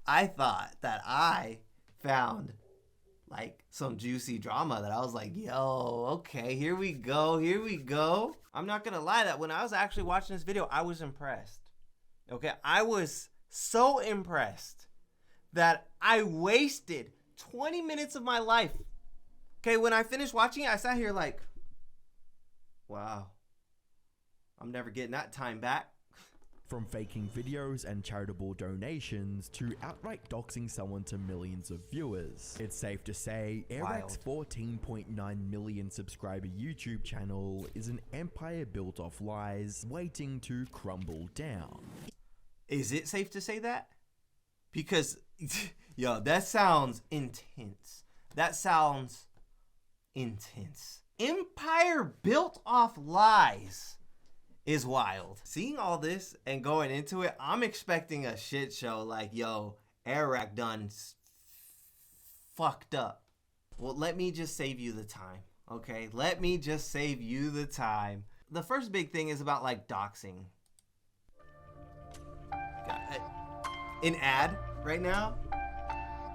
I thought that I found like some juicy drama that I was like, yo, okay, here we go. I'm not gonna lie that when I was actually watching this video, I was impressed. Okay, I was so impressed that I wasted 20 minutes of my life. Okay, when I finished watching it, I sat here like, wow, I'm never getting that time back. From faking videos and charitable donations to outright doxing someone to millions of viewers, it's safe to say Airrack's 14.9 million subscriber YouTube channel is an empire built off lies waiting to crumble down. Is it safe to say that? Because, yo, that sounds intense. That sounds intense. Empire built off lies is wild. Seeing all this and going into it, I'm expecting a shit show like, yo, Airrack done fucked up. Well, let me just save you the time, okay? Let me just save you the time. The first big thing is about like doxing. An ad right now?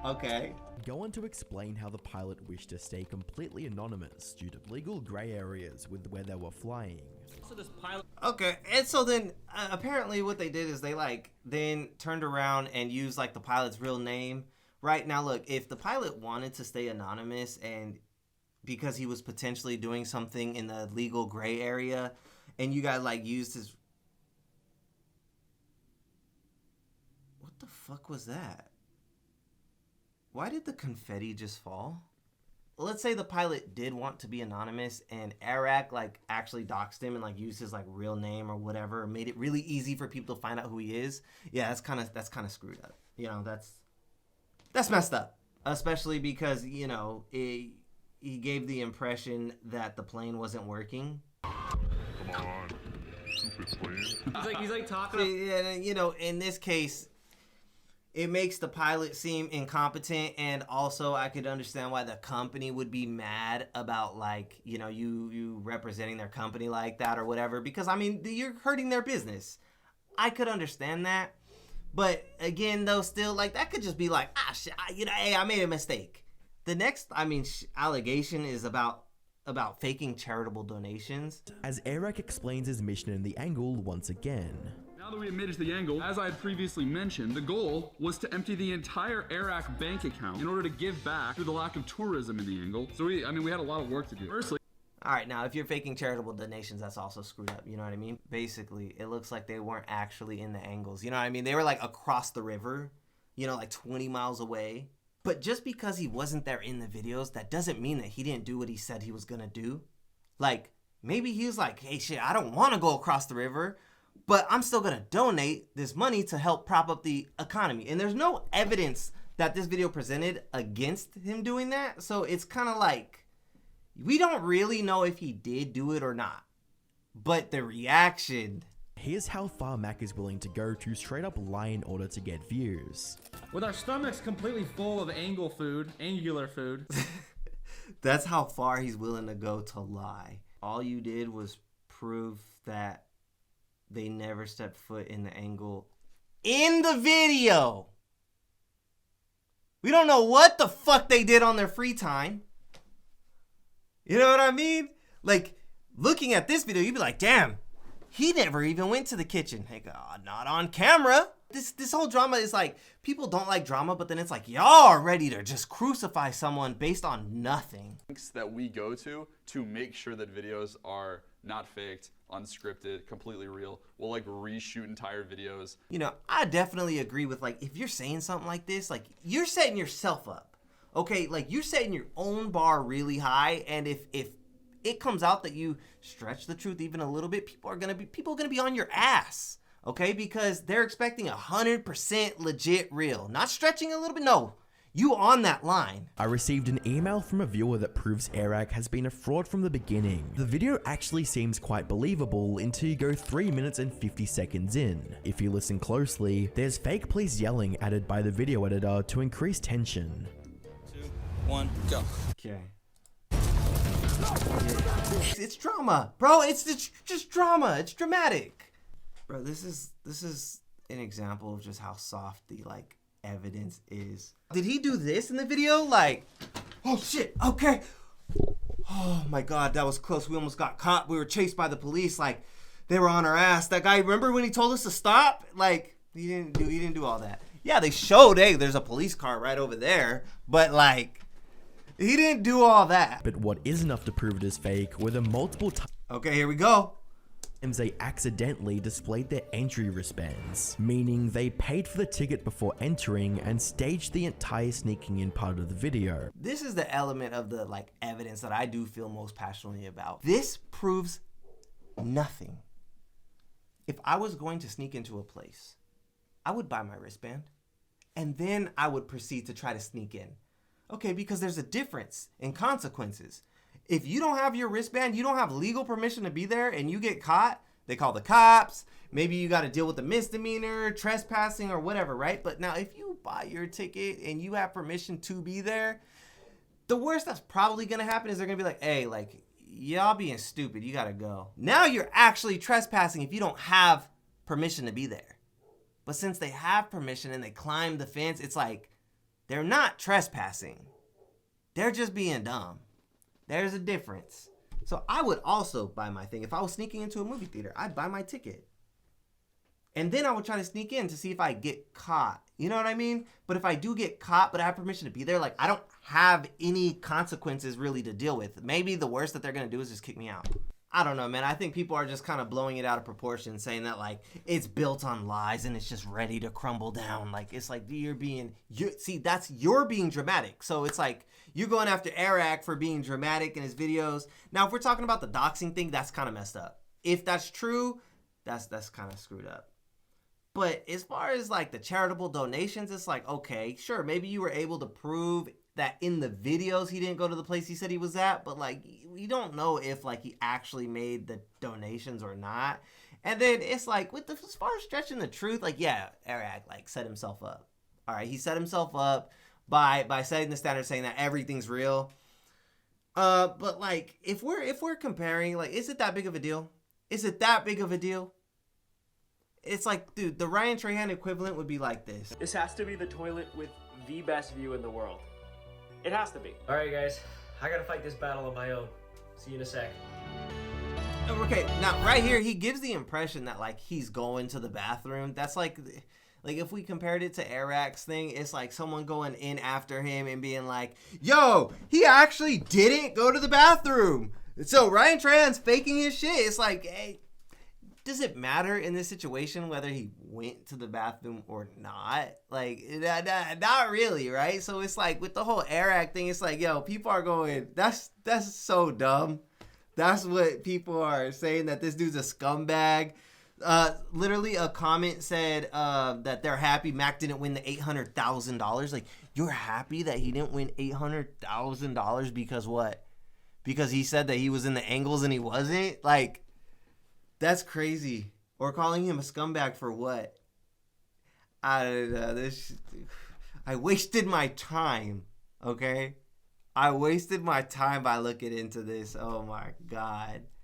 Okay. Go on to explain how the pilot wished to stay completely anonymous due to legal gray areas with where they were flying. So this pilot. Okay, and so then apparently what they did is they like then turned around and used like the pilot's real name. Right now, look, if the pilot wanted to stay anonymous and because he was potentially doing something in the legal gray area, and you guys like used his. What the fuck was that? Why did the confetti just fall? Let's say the pilot did want to be anonymous and Airrack like actually doxed him and like used his like real name or whatever, made it really easy for people to find out who he is. Yeah, that's kind of screwed up. You know, that's messed up, especially because, you know, he gave the impression that the plane wasn't working. Come on, stupid plane. He's like talking. Yeah, you know, in this case, it makes the pilot seem incompetent, and also I could understand why the company would be mad about, like, you know, you representing their company like that or whatever, because, I mean, you're hurting their business. I could understand that, but again, though, still, like, that could just be like, shit, hey, I made a mistake. The next, allegation is about faking charitable donations. As Airrack explains his mission in the angle once again. Now that we admitted to the angle, as I had previously mentioned, the goal was to empty the entire Airrack bank account in order to give back to the lack of tourism in the angle. So we had a lot of work to do. Firstly, all right, now if you're faking charitable donations, that's also screwed up. You know what I mean? Basically, it looks like they weren't actually in the angles. You know what I mean? They were like across the river, you know, like 20 miles away. But just because he wasn't there in the videos, that doesn't mean that he didn't do what he said he was gonna do. Like, maybe he was like, hey, shit, I don't want to go across the river, but I'm still gonna donate this money to help prop up the economy. And there's no evidence that this video presented against him doing that. So it's kind of like, we don't really know if he did do it or not. But the reaction. Here's how far Mac is willing to go to straight up lie in order to get views. With our stomachs completely full of angular food. That's how far he's willing to go to lie. All you did was prove that they never stepped foot in the angle in the video. We don't know what the fuck they did on their free time. You know what I mean? Like, looking at this video, you'd be like, damn, he never even went to the kitchen. Hey, God, not on camera. This whole drama is like, people don't like drama, but then it's like, y'all are ready to just crucify someone based on nothing. That we go to make sure that videos are not faked, unscripted, completely real. We'll like reshoot entire videos. You know, I definitely agree with, like, if you're saying something like this, like, you're setting yourself up. Okay, like, you're setting your own bar really high, and if it comes out that you stretch the truth even a little bit, people are gonna be on your ass. Okay, because they're expecting 100% legit real. Not stretching a little bit, no. You on that line. I received an email from a viewer that proves Airrack has been a fraud from the beginning. The video actually seems quite believable until you go 3 minutes and 50 seconds in. If you listen closely, there's fake police yelling added by the video editor to increase tension. 2, 1, go. Okay. It's drama, bro. It's just drama. It's dramatic. Bro, this is an example of just how soft the like evidence is. Did he do this in the video? Like, oh shit, okay. Oh my God, that was close. We almost got caught. We were chased by the police. Like, they were on our ass. That guy, remember when he told us to stop? Like, he didn't do all that. Yeah, they showed, hey, there's a police car right over there, but like, he didn't do all that. But what is enough to prove it is fake were the multiple Okay, here we go. times they accidentally displayed their entry wristbands, meaning they paid for the ticket before entering and staged the entire sneaking in part of the video. This is the element of the like evidence that I do feel most passionately about. This proves nothing. If I was going to sneak into a place, I would buy my wristband and then I would proceed to try to sneak in. Okay, because there's a difference in consequences. If you don't have your wristband, you don't have legal permission to be there, and you get caught, they call the cops. Maybe you got to deal with a misdemeanor, trespassing, or whatever, right? But now if you buy your ticket and you have permission to be there, the worst that's probably going to happen is they're going to be like, hey, like, y'all being stupid, you got to go. Now you're actually trespassing if you don't have permission to be there. But since they have permission and they climb the fence, it's like, they're not trespassing. They're just being dumb. There's a difference. So I would also buy my thing. If I was sneaking into a movie theater, I'd buy my ticket. And then I would try to sneak in to see if I get caught. You know what I mean? But if I do get caught, but I have permission to be there, like, I don't have any consequences really to deal with. Maybe the worst that they're going to do is just kick me out. I don't know, man. I think people are just kind of blowing it out of proportion, saying that, like, it's built on lies and it's just ready to crumble down. Like, it's like you're being dramatic. So it's like you're going after Airrack for being dramatic in his videos. Now, if we're talking about the doxing thing, that's kind of messed up. If that's true, that's kind of screwed up. But as far as, like, the charitable donations, it's like, okay, sure, maybe you were able to prove that in the videos he didn't go to the place he said he was at, but like we don't know if like he actually made the donations or not. And then it's like as far as stretching the truth, like yeah, Airrack like set himself up. All right, he set himself up by setting the standard, saying that everything's real. But like if we're comparing, like, is it that big of a deal? Is it that big of a deal? It's like, dude, the Ryan Trahan equivalent would be like this. This has to be the toilet with the best view in the world. It has to be. All right, guys. I gotta fight this battle on my own. See you in a sec. Okay, now right here, he gives the impression that like he's going to the bathroom. That's like if we compared it to Airrack's thing, it's like someone going in after him and being like, yo, he actually didn't go to the bathroom. So Ryan Trahan's faking his shit. It's like, hey, does it matter in this situation whether he went to the bathroom or not? Like, not really, right? So it's like with the whole Airrack thing, it's like, yo, people are going, that's so dumb. That's what people are saying, that this dude's a scumbag. Literally a comment said that they're happy Mac didn't win the $800,000. Like, you're happy that he didn't win $800,000 because what? Because he said that he was in the angles and he wasn't? Like, that's crazy. Or calling him a scumbag for what? I don't know. I wasted my time, okay? I wasted my time by looking into this. Oh my God.